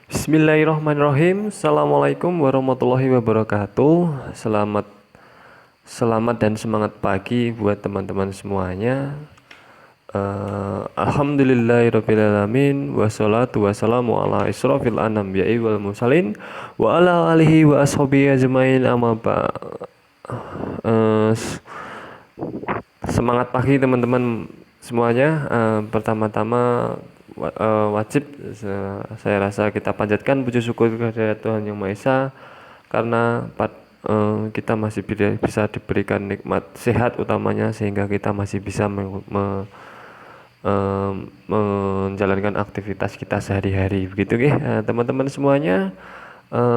Bismillahirrahmanirrahim. Assalamualaikum warahmatullahi wabarakatuh. Selamat dan semangat pagi buat teman-teman semuanya. Alhamdulillahirrabbilalamin. Wassalatu wassalamu ala israfil anbiya'i wal mursalin wa ala alihi wa ashabihi ajmain amma semangat pagi teman-teman semuanya. Pertama-tama wajib saya rasa kita panjatkan puji syukur kepada Tuhan Yang Maha Esa karena kita masih bisa diberikan nikmat sehat utamanya, sehingga kita masih bisa menjalankan aktivitas kita sehari-hari begitu teman-teman semuanya.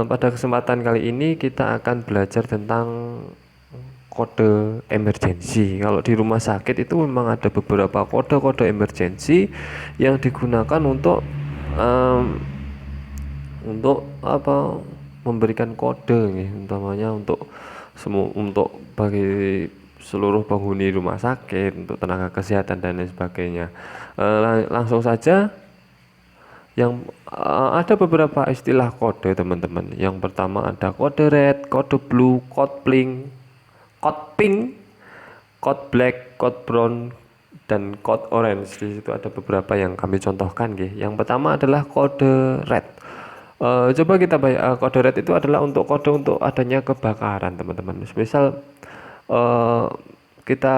Pada kesempatan kali ini kita akan belajar tentang kode emergensi. Kalau di rumah sakit itu memang ada beberapa kode-kode emergensi yang digunakan untuk memberikan kode utamanya untuk bagi seluruh penghuni rumah sakit, untuk tenaga kesehatan dan lain sebagainya. Langsung saja, ada beberapa istilah kode teman-teman. Yang pertama ada kode red, kode blue, kode pink, code black, code brown, dan code orange. Di situ ada beberapa yang kami contohkan. Yang pertama adalah kode red. Coba kita kode red itu adalah untuk kode untuk adanya kebakaran teman-teman. Misal kita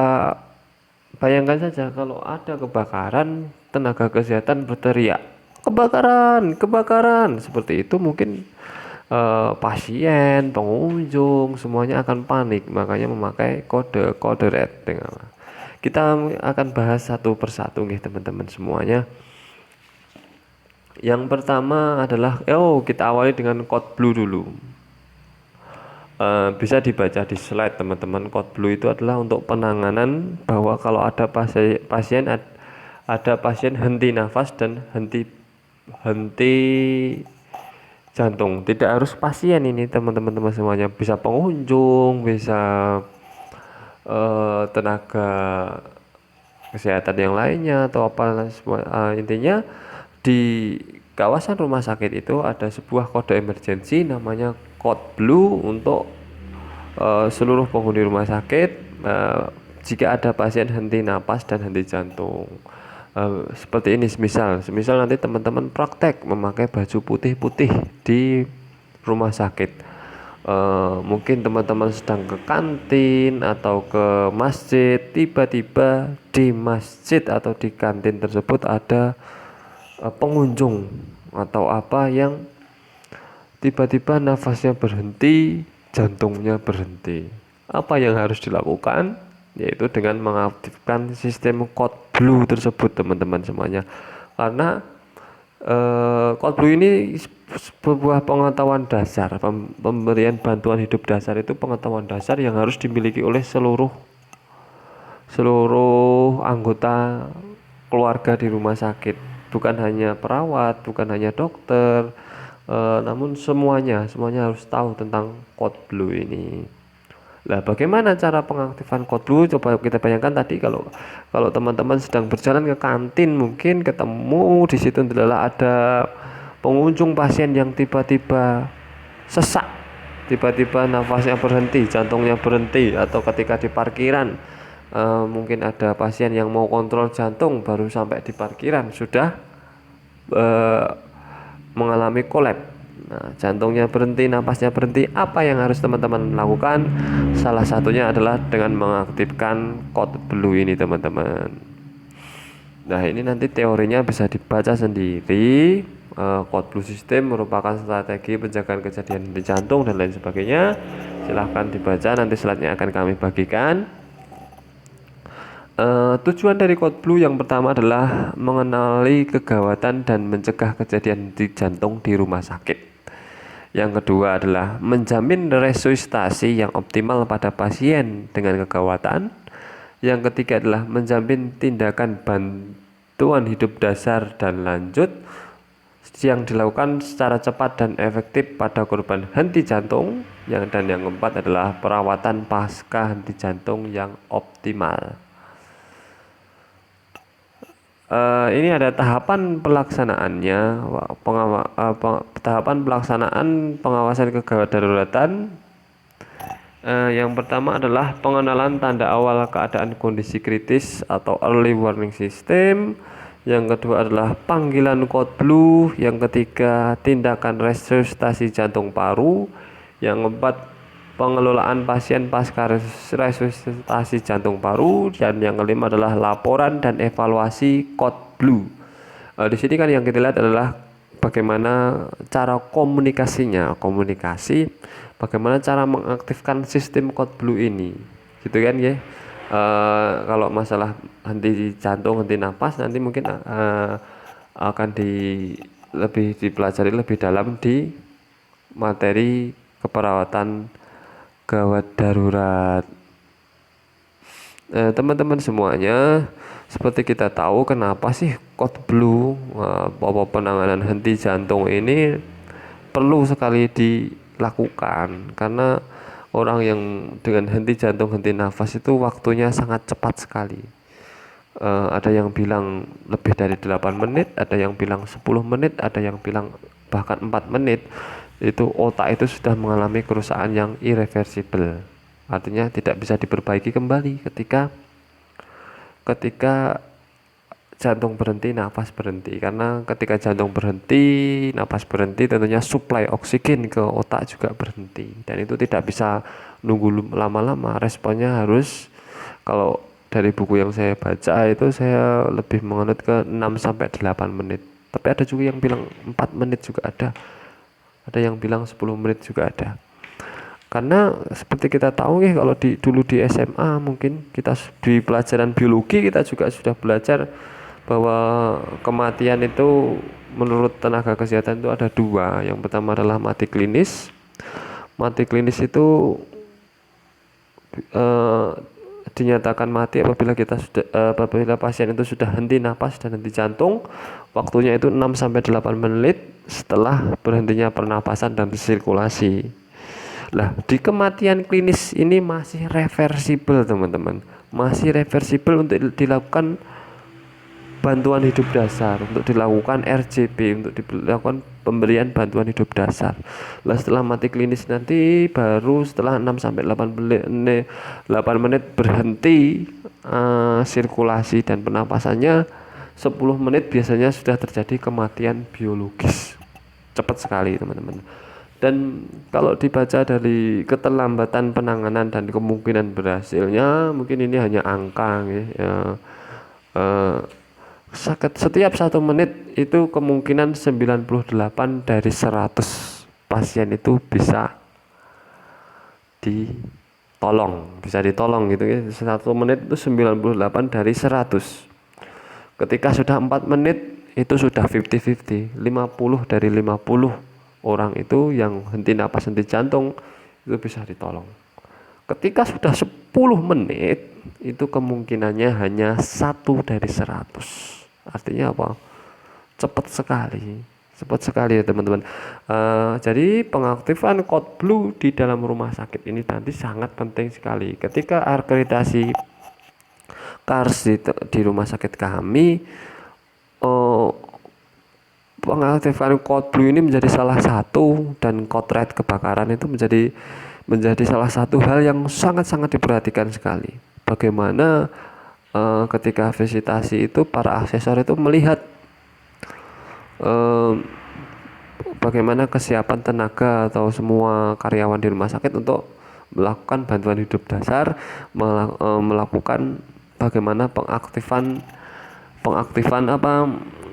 bayangkan saja kalau ada kebakaran, tenaga kesehatan berteriak kebakaran seperti itu, mungkin pasien, pengunjung semuanya akan panik, makanya memakai kode red. Kita akan bahas satu persatu teman-teman semuanya. Yang pertama adalah kita awali dengan kode blue dulu. Bisa dibaca di slide teman-teman. Kode blue itu adalah untuk penanganan bahwa kalau ada pasien henti nafas dan henti jantung. Tidak harus pasien ini teman-teman semuanya, bisa pengunjung, bisa tenaga kesehatan yang lainnya atau apa. Intinya di kawasan rumah sakit itu ada sebuah kode emergensi namanya kode blue untuk seluruh penghuni rumah sakit jika ada pasien henti napas dan henti jantung. Seperti ini, semisal nanti teman-teman praktek memakai baju putih-putih di rumah sakit. Mungkin teman-teman sedang ke kantin atau ke masjid, tiba-tiba di masjid atau di kantin tersebut ada pengunjung atau apa yang tiba-tiba nafasnya berhenti, jantungnya berhenti. Apa yang harus dilakukan? Yaitu dengan mengaktifkan sistem code blue tersebut teman-teman semuanya. Karena code blue ini sebuah pengetahuan dasar, pemberian bantuan hidup dasar itu pengetahuan dasar yang harus dimiliki oleh seluruh anggota keluarga di rumah sakit, bukan hanya perawat, bukan hanya dokter, namun semuanya harus tahu tentang code blue ini. Lah, bagaimana cara pengaktifan code blue? Coba kita bayangkan tadi kalau teman-teman sedang berjalan ke kantin, mungkin ketemu di situ adalah ada pengunjung pasien yang tiba-tiba sesak, tiba-tiba nafasnya berhenti, jantungnya berhenti, atau ketika di parkiran mungkin ada pasien yang mau kontrol jantung, baru sampai di parkiran sudah mengalami kolaps. Nah, jantungnya berhenti, napasnya berhenti. Apa yang harus teman-teman lakukan? Salah satunya adalah dengan mengaktifkan code blue ini teman-teman. Nah, ini nanti teorinya bisa dibaca sendiri. Code blue system merupakan strategi penjagaan kejadian henti jantung dan lain sebagainya. Silahkan dibaca, nanti slide-nya akan kami bagikan. Tujuan dari code blue yang pertama adalah mengenali kegawatan dan mencegah kejadian henti jantung di rumah sakit. Yang kedua adalah menjamin resusitasi yang optimal pada pasien dengan kegawatan. Yang ketiga adalah menjamin tindakan bantuan hidup dasar dan lanjut yang dilakukan secara cepat dan efektif pada korban henti jantung. Dan yang keempat adalah perawatan pasca henti jantung yang optimal. Ini ada tahapan pelaksanaannya, tahapan pelaksanaan pengawasan kegawat daruratan. Yang pertama adalah pengenalan tanda awal keadaan kondisi kritis atau early warning system. Yang kedua adalah panggilan code blue. Yang ketiga, tindakan resusitasi jantung paru. Yang keempat, pengelolaan pasien pasca resusitasi jantung paru. Dan yang kelima adalah laporan dan evaluasi code blue. Di sini kan yang kita lihat adalah bagaimana cara komunikasinya, bagaimana cara mengaktifkan sistem code blue ini, gitu kan ya. Kalau masalah henti jantung, henti napas, nanti mungkin akan lebih dipelajari lebih dalam di materi keperawatan gawat darurat. Teman-teman semuanya, seperti kita tahu kenapa sih code blue, penanganan henti jantung ini perlu sekali dilakukan, karena orang yang dengan henti jantung, henti nafas itu waktunya sangat cepat sekali. Ada yang bilang lebih dari 8 menit, ada yang bilang 10 menit, ada yang bilang bahkan 4 menit. Itu otak itu sudah mengalami kerusakan yang irreversible. Artinya tidak bisa diperbaiki kembali ketika jantung berhenti, nafas berhenti. Karena ketika jantung berhenti, nafas berhenti, tentunya suplai oksigen ke otak juga berhenti. Dan itu tidak bisa nunggu lama-lama. Responnya harus, kalau dari buku yang saya baca itu saya lebih menganut ke 6-8 menit. Tapi ada juga yang bilang 4 menit juga ada. Ada yang bilang 10 menit juga ada. Karena seperti kita tahu ya, kalau dulu di SMA mungkin kita di pelajaran biologi kita juga sudah belajar bahwa kematian itu menurut tenaga kesehatan itu ada 2. Yang pertama adalah mati klinis. Mati klinis itu dinyatakan mati apabila pasien itu sudah henti napas dan henti jantung. Waktunya itu 6-8 menit setelah berhentinya pernapasan dan sirkulasi. Lah, di kematian klinis ini masih reversible, teman-teman. Masih reversible untuk dilakukan bantuan hidup dasar, untuk dilakukan RJP, untuk dilakukan pemberian bantuan hidup dasar. Lah, setelah mati klinis nanti baru setelah 6-8 menit berhenti sirkulasi dan pernapasannya, 10 menit biasanya sudah terjadi kematian biologis. Cepat sekali, teman-teman. Dan kalau dibaca dari keterlambatan penanganan dan kemungkinan berhasilnya, mungkin ini hanya angka ya. Setiap 1 menit itu kemungkinan 98 dari 100 pasien itu bisa ditolong gitu ya. 1 menit itu 98 dari 100. Ketika sudah 4 menit itu sudah 50-50, 50 dari 50 orang itu yang henti napas, henti jantung itu bisa ditolong. Ketika sudah 10 menit itu kemungkinannya hanya 1 dari 100. Artinya apa? Cepat sekali ya, teman-teman. Jadi pengaktifan code blue di dalam rumah sakit ini nanti sangat penting sekali. Ketika akreditasi KARS di rumah sakit kami, pengaktifan code blue ini menjadi salah satu, dan code red kebakaran itu menjadi salah satu hal yang sangat-sangat diperhatikan sekali. Bagaimana ketika visitasi itu para asesor itu melihat bagaimana kesiapan tenaga atau semua karyawan di rumah sakit untuk melakukan bantuan hidup dasar, melakukan bagaimana pengaktifan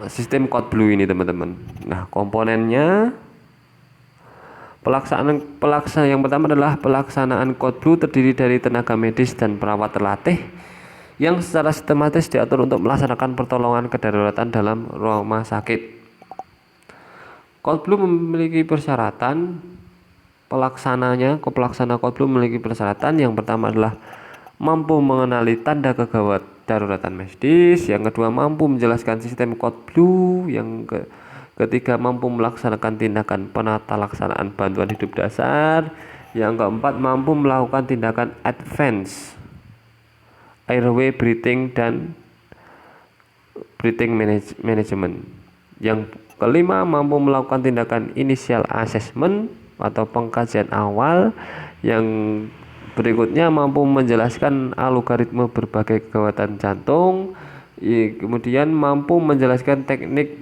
sistem code blue ini, teman-teman. Nah, komponennya yang pertama adalah pelaksanaan code blue terdiri dari tenaga medis dan perawat terlatih yang secara sistematis diatur untuk melaksanakan pertolongan kedaruratan dalam rumah sakit. Code blue memiliki persyaratan pelaksana code blue memiliki persyaratan. Yang pertama adalah mampu mengenali tanda kegawat daruratan medis, yang kedua mampu menjelaskan sistem code blue, yang ketiga mampu melaksanakan tindakan penata laksanaan bantuan hidup dasar, yang keempat mampu melakukan tindakan advance airway breathing dan breathing management. Yang kelima, mampu melakukan tindakan initial assessment atau pengkajian awal. Yang berikutnya, mampu menjelaskan algoritma berbagai gawatan jantung. Kemudian mampu menjelaskan teknik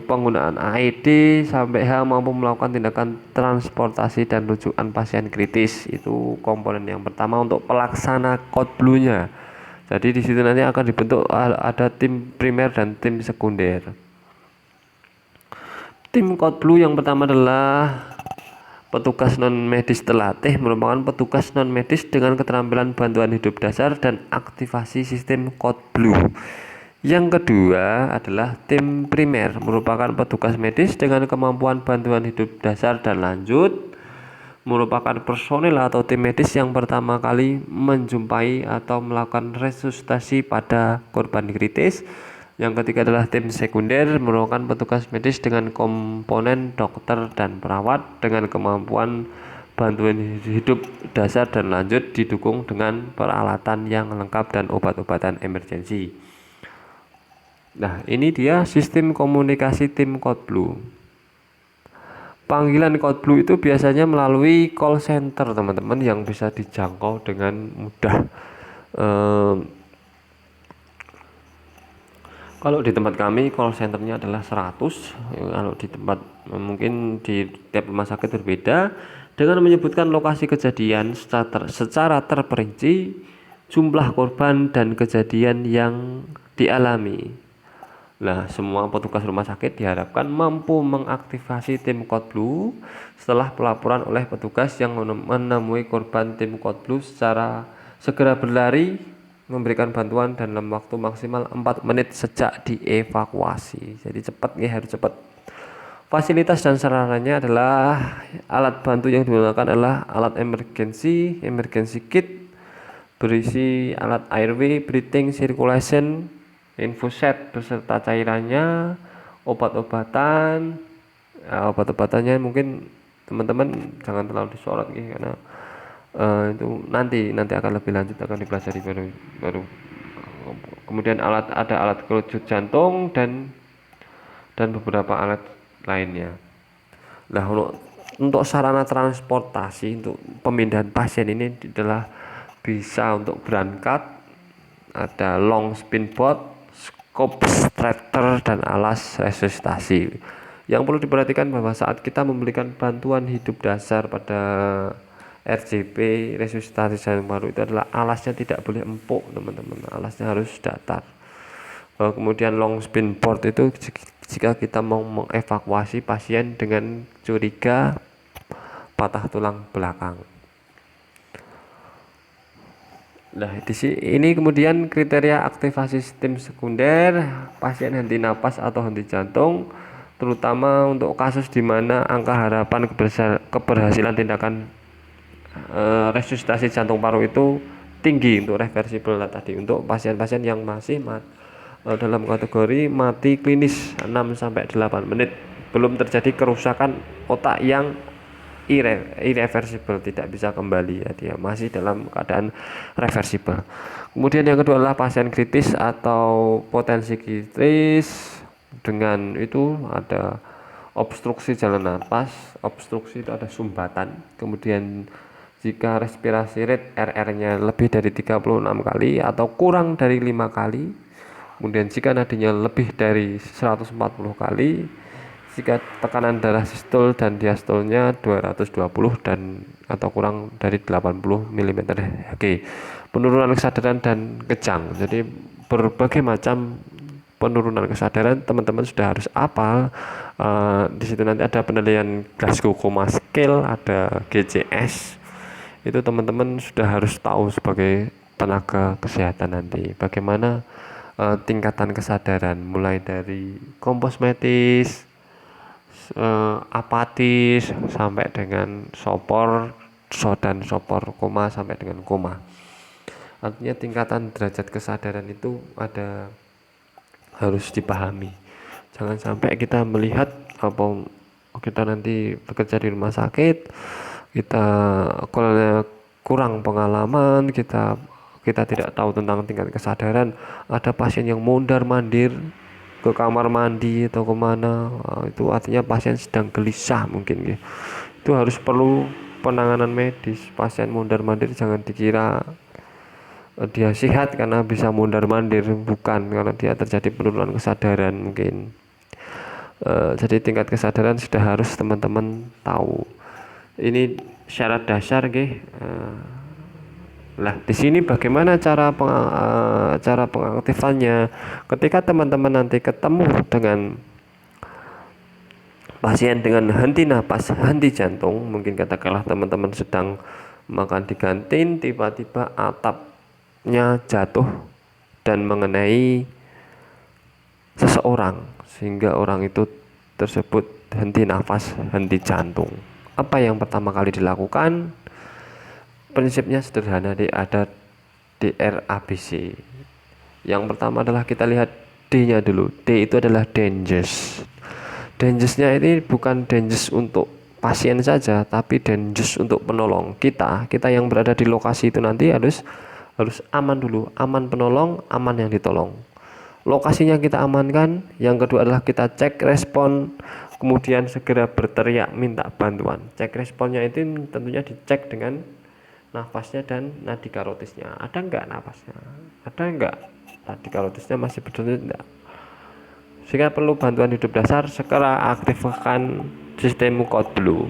penggunaan AED. Sampai H, mampu melakukan tindakan transportasi dan rujukan pasien kritis. Itu komponen yang pertama untuk pelaksana code blue-nya. Jadi di situ nanti akan dibentuk ada tim primer dan tim sekunder. Tim code blue yang pertama adalah petugas non medis terlatih, merupakan petugas non medis dengan keterampilan bantuan hidup dasar dan aktivasi sistem code blue. Yang kedua adalah tim primer, merupakan petugas medis dengan kemampuan bantuan hidup dasar dan lanjut, merupakan personel atau tim medis yang pertama kali menjumpai atau melakukan resusitasi pada korban kritis. Yang ketiga adalah tim sekunder, merupakan petugas medis dengan komponen dokter dan perawat dengan kemampuan bantuan hidup dasar dan lanjut, didukung dengan peralatan yang lengkap dan obat-obatan emergensi. Nah, ini dia sistem komunikasi tim code blue. Panggilan code blue itu biasanya melalui call center, teman-teman, yang bisa dijangkau dengan mudah. Kalau di tempat kami call centernya adalah 100. Kalau di tempat mungkin di tiap rumah sakit berbeda, dengan menyebutkan lokasi kejadian secara terperinci, jumlah korban dan kejadian yang dialami. Nah, semua petugas rumah sakit diharapkan mampu mengaktifasi tim code blue setelah pelaporan oleh petugas yang menemui korban. Tim code blue secara segera berlari memberikan bantuan dalam waktu maksimal 4 menit sejak dievakuasi. Jadi cepat nih, harus cepat. Fasilitas dan sarananya adalah alat bantu yang digunakan adalah alat emergency kit berisi alat airway, breathing, circulation, infuset beserta cairannya, obat-obatan. Obat-obatannya mungkin teman-teman jangan terlalu disorot nih, karena itu nanti akan lebih lanjut, akan dipelajari baru. Kemudian ada alat kejut jantung dan beberapa alat lainnya. Nah, untuk sarana transportasi untuk pemindahan pasien ini adalah bisa untuk berangkat, ada long spin boat, scope stretcher, dan alas resusitasi. Yang perlu diperhatikan bahwa saat kita memberikan bantuan hidup dasar pada RJP, resusitasi jantung paru, itu adalah alasnya tidak boleh empuk, teman-teman. Alasnya harus datar. Kemudian long spin board itu jika kita mau mengevakuasi pasien dengan curiga patah tulang belakang. Nah, ini kemudian kriteria aktivasi sistem sekunder pasien henti napas atau henti jantung, terutama untuk kasus di mana angka harapan keberhasilan tindakan resusitasi jantung paru itu tinggi untuk reversible tadi, untuk pasien-pasien yang masih dalam kategori mati klinis 6-8 menit, belum terjadi kerusakan otak yang irreversible, tidak bisa kembali, ya, dia masih dalam keadaan reversible. Kemudian yang kedua adalah pasien kritis atau potensi kritis, dengan itu ada obstruksi jalan nafas. Obstruksi itu ada sumbatan. Kemudian jika respirasi rate RR-nya lebih dari 36 kali atau kurang dari 5 kali. Kemudian jika nadinya lebih dari 140 kali. Jika tekanan darah sistol dan diastolnya 220 dan atau kurang dari 80 mm Hg. Penurunan kesadaran dan kejang. Jadi berbagai macam penurunan kesadaran teman-teman sudah harus hafal. Di situ nanti ada penilaian Glasgow Coma Scale, ada GCS. Itu teman-teman sudah harus tahu sebagai tenaga kesehatan nanti bagaimana tingkatan kesadaran, mulai dari komposmetis, apatis, sampai dengan sopor dan sopor koma sampai dengan koma. Artinya tingkatan derajat kesadaran itu harus dipahami. Jangan sampai kita melihat apa kita nanti bekerja di rumah sakit, kita kurang pengalaman, kita kita tidak tahu tentang tingkat kesadaran, ada pasien yang mondar-mandir ke kamar mandi atau kemana, itu artinya pasien sedang gelisah mungkin ya. Itu harus perlu penanganan medis. Pasien mondar-mandir jangan dikira dia sehat karena bisa mondar-mandir, bukan, karena dia terjadi penurunan kesadaran mungkin. Jadi tingkat kesadaran sudah harus teman-teman tahu. Ini syarat dasar, lah di sini bagaimana cara pengaktifannya? Ketika teman-teman nanti ketemu dengan pasien dengan henti napas, henti jantung, mungkin katakanlah teman-teman sedang makan di kantin, tiba-tiba atapnya jatuh dan mengenai seseorang sehingga orang itu tersebut henti nafas, henti jantung. Apa yang pertama kali dilakukan? Prinsipnya sederhana, ada DRABC. Yang pertama adalah kita lihat D-nya dulu. D itu adalah dangerous. Dangerous-nya ini bukan dangerous untuk pasien saja, tapi dangerous untuk penolong. Kita yang berada di lokasi itu nanti harus aman dulu, aman penolong, aman yang ditolong. Lokasinya kita amankan. Yang kedua adalah kita cek respon, kemudian segera berteriak minta bantuan. Cek responnya itu tentunya dicek dengan nafasnya dan nadi karotisnya. Ada enggak nafasnya? Ada enggak nadi karotisnya masih berdenyut enggak? Jika perlu bantuan hidup dasar, segera aktifkan sistem code blue.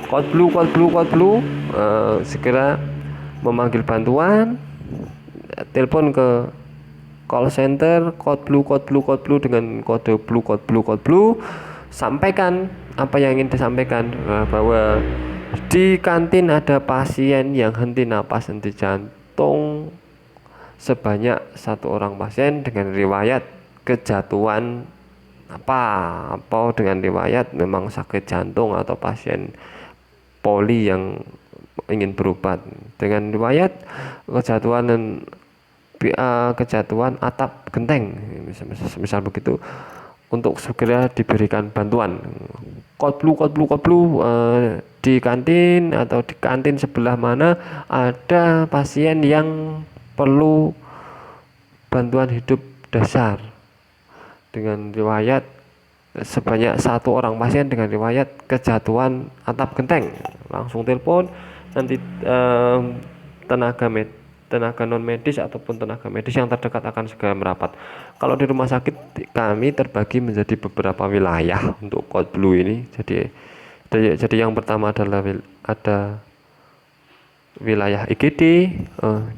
Code blue, segera memanggil bantuan, telepon ke call center code blue dengan kode blue, sampaikan apa yang ingin disampaikan, bahwa di kantin ada pasien yang henti napas, henti jantung, sebanyak 1 orang pasien dengan riwayat kejatuhan apa dengan riwayat memang sakit jantung atau pasien poli yang ingin berobat, dengan riwayat kejatuhan atap genteng, misal begitu, untuk segera diberikan bantuan. Code blue, di kantin atau di kantin sebelah mana ada pasien yang perlu bantuan hidup dasar dengan riwayat sebanyak 1 orang pasien dengan riwayat kejatuhan atap genteng. Langsung telepon, nanti tenaga non medis ataupun tenaga medis yang terdekat akan segera merapat. Kalau di rumah sakit kami terbagi menjadi beberapa wilayah untuk code blue ini. Jadi yang pertama adalah ada wilayah IGD,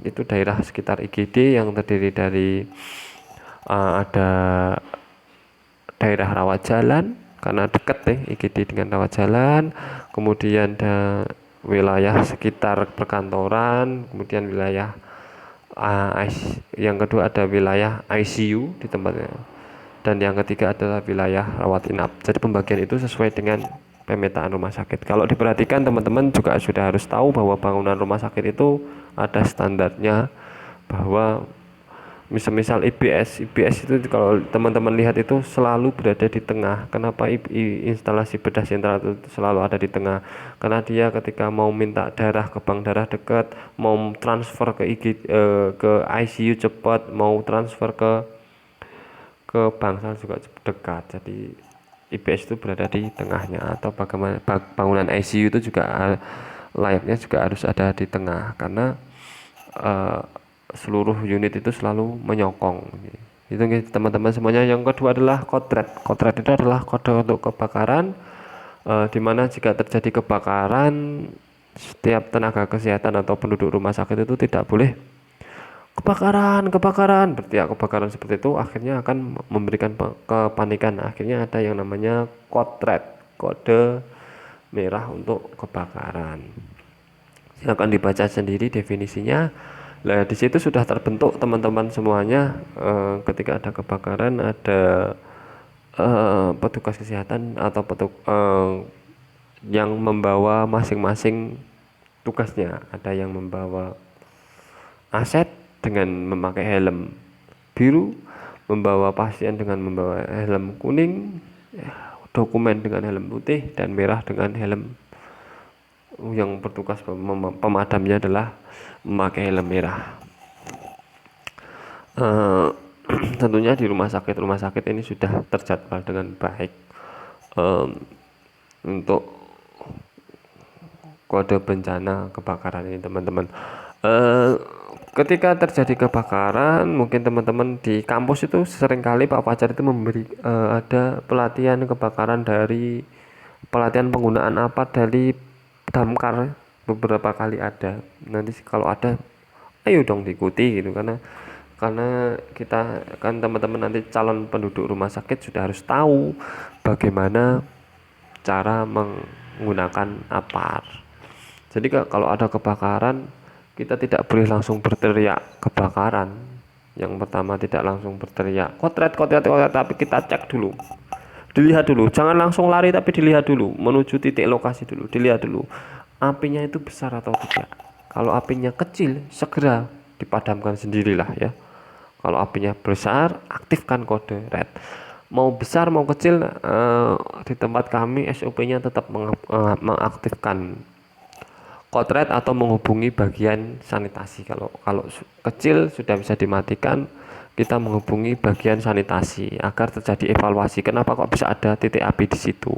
itu daerah sekitar IGD yang terdiri dari ada daerah rawat jalan karena dekat IGD dengan rawat jalan, kemudian ada wilayah sekitar perkantoran, kemudian wilayah yang kedua ada wilayah ICU di tempatnya, dan yang ketiga adalah wilayah rawat inap. Jadi pembagian itu sesuai dengan pemetaan rumah sakit. Kalau diperhatikan teman-teman juga sudah harus tahu bahwa bangunan rumah sakit itu ada standarnya, bahwa misal IBS itu kalau teman-teman lihat itu selalu berada di tengah. Kenapa instalasi bedah sentral itu selalu ada di tengah? Karena dia ketika mau minta darah ke bank darah dekat, mau transfer ke ICU cepat, mau transfer ke bangsal juga dekat. Jadi IBS itu berada di tengahnya, atau bagaimana bangunan ICU itu juga layaknya juga harus ada di tengah, karena seluruh unit itu selalu menyokong. Itu teman-teman semuanya. Yang kedua adalah code red. Code red itu adalah kode untuk kebakaran, dimana jika terjadi kebakaran, setiap tenaga kesehatan atau penduduk rumah sakit itu tidak boleh kebakaran, berteriak kebakaran seperti itu, akhirnya akan memberikan kepanikan. Akhirnya ada yang namanya code red, kode merah untuk kebakaran. Silakan dibaca sendiri definisinya. Nah, di situ sudah terbentuk teman-teman semuanya. Ketika ada kebakaran, ada petugas kesehatan atau yang membawa masing-masing tugasnya. Ada yang membawa aset dengan memakai helm biru, membawa pasien dengan membawa helm kuning, dokumen dengan helm putih, dan merah dengan helm yang bertugas pemadamnya adalah memakai helm merah. Eh, tentunya di rumah sakit ini sudah terjadwal dengan baik untuk kode bencana kebakaran ini teman-teman. Eh, ketika terjadi kebakaran, mungkin teman-teman di kampus itu seringkali Pak Fajar itu memberi ada pelatihan kebakaran dari pelatihan penggunaan apa dari damkar, beberapa kali ada. Nanti kalau ada, ayo dong diikuti gitu, karena kita kan teman-teman nanti calon penduduk rumah sakit sudah harus tahu bagaimana cara menggunakan APAR. Jadi kalau ada kebakaran, kita tidak boleh langsung berteriak kebakaran. Yang pertama, tidak langsung berteriak kotret, tapi kita cek dulu, dilihat dulu, jangan langsung lari, tapi dilihat dulu, menuju titik lokasi dulu, dilihat dulu apinya itu besar atau tidak. Kalau apinya kecil, segera dipadamkan sendirilah ya. Kalau apinya besar, aktifkan kode red. Mau besar mau kecil, di tempat kami SOP-nya tetap mengaktifkan code red atau menghubungi bagian sanitasi. Kalau kecil sudah bisa dimatikan, kita menghubungi bagian sanitasi agar terjadi evaluasi kenapa kok bisa ada titik api di situ.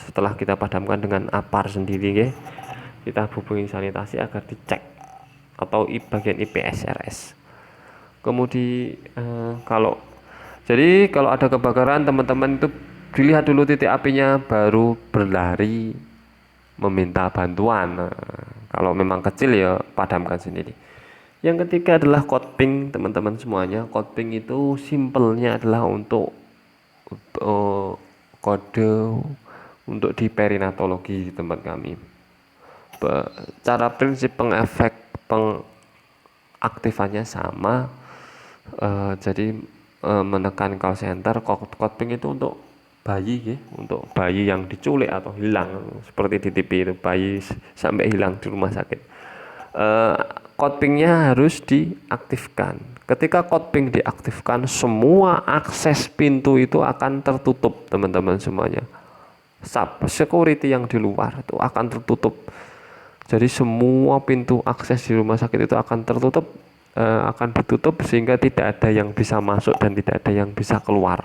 Setelah kita padamkan dengan APAR sendiri ya, kita hubungi sanitasi agar dicek, atau bagian IPSRS. Kemudian kalau ada kebakaran, teman-teman itu dilihat dulu titik apinya, baru berlari meminta bantuan. Nah, kalau memang kecil ya padamkan sendiri. Yang ketiga adalah code pink, teman-teman semuanya. Code pink itu simpelnya adalah untuk kode untuk di perinatologi di tempat kami. Cara prinsip pengaktifannya sama. Jadi menekan call center. Code pink itu untuk bayi ya, untuk bayi yang diculik atau hilang, seperti di TV itu, bayi sampai hilang di rumah sakit. Code pinknya harus diaktifkan. Ketika code pink diaktifkan, semua akses pintu itu akan tertutup, teman-teman semuanya. Security yang di luar itu akan tertutup. Jadi semua pintu akses di rumah sakit itu akan tertutup, akan ditutup, sehingga tidak ada yang bisa masuk dan tidak ada yang bisa keluar.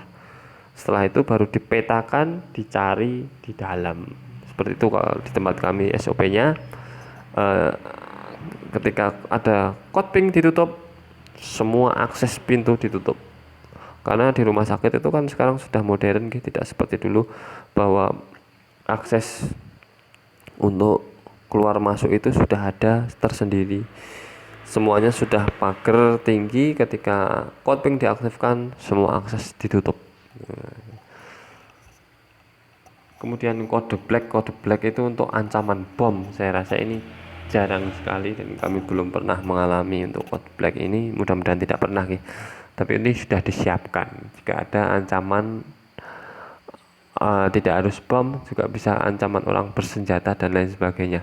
Setelah itu baru dipetakan, dicari di dalam. Seperti itu kalau di tempat kami SOP-nya. Ketika ada code pink ditutup, semua akses pintu ditutup. Karena di rumah sakit itu kan sekarang sudah modern, tidak seperti dulu bahwa akses untuk keluar masuk itu sudah ada tersendiri. Semuanya sudah pagar tinggi. Ketika code pink diaktifkan, semua akses ditutup. Kemudian kode black itu untuk ancaman bom. Saya rasa ini jarang sekali dan kami belum pernah mengalami untuk code black ini, mudah-mudahan tidak pernah ya. Tapi ini sudah disiapkan jika ada ancaman, tidak harus bom, juga bisa ancaman orang bersenjata dan lain sebagainya.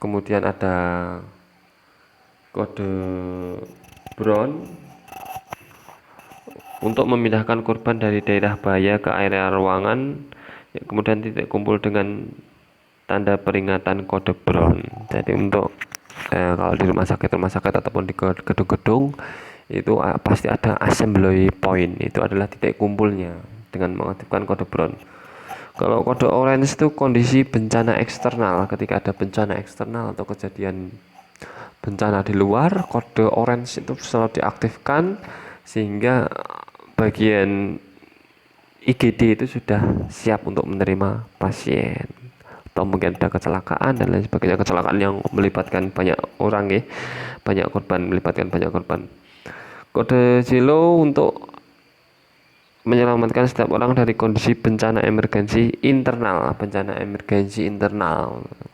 Kemudian ada kode brown untuk memindahkan korban dari daerah bahaya ke area ruangan, ya, kemudian titik kumpul dengan tanda peringatan kode brown. Jadi untuk kalau di rumah sakit ataupun di gedung-gedung itu pasti ada assembly point, itu adalah titik kumpulnya dengan mengaktifkan kode brown. Kalau kode orange itu kondisi bencana eksternal. Ketika ada bencana eksternal atau kejadian bencana di luar, kode orange itu selalu diaktifkan sehingga bagian IGD itu sudah siap untuk menerima pasien, atau mungkin ada kecelakaan dan lain sebagainya, kecelakaan yang melibatkan banyak orang ya, melibatkan banyak korban. Kode yellow untuk menyelamatkan setiap orang dari kondisi bencana emergensi internal.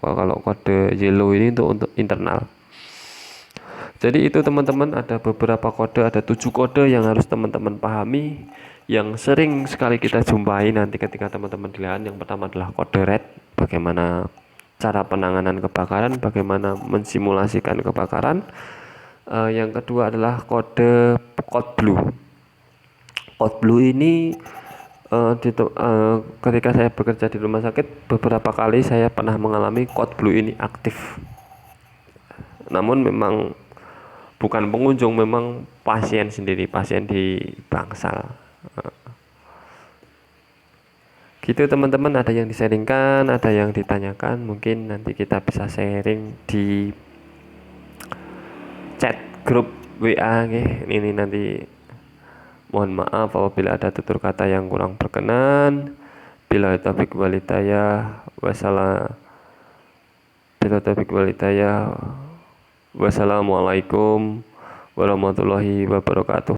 Kalau kode yellow ini untuk internal. Jadi itu teman-teman, ada beberapa kode, ada 7 kode yang harus teman-teman pahami, yang sering sekali kita jumpai nanti ketika teman-teman di lahan. Yang pertama adalah kode red, bagaimana cara penanganan kebakaran, bagaimana mensimulasikan kebakaran. Yang kedua adalah code blue. Code blue ini Ketika saya bekerja di rumah sakit, beberapa kali saya pernah mengalami Code Blue ini aktif. Namun memang bukan pengunjung, memang pasien sendiri, pasien di bangsal. Gitu teman-teman, ada yang di-sharingkan, ada yang ditanyakan, mungkin nanti kita bisa sharing di chat grup WA nggih. Ini nanti mohon maaf apabila ada tutur kata yang kurang berkenan. Bila taufiq walhidayah, wassalamualaikum warahmatullahi wabarakatuh.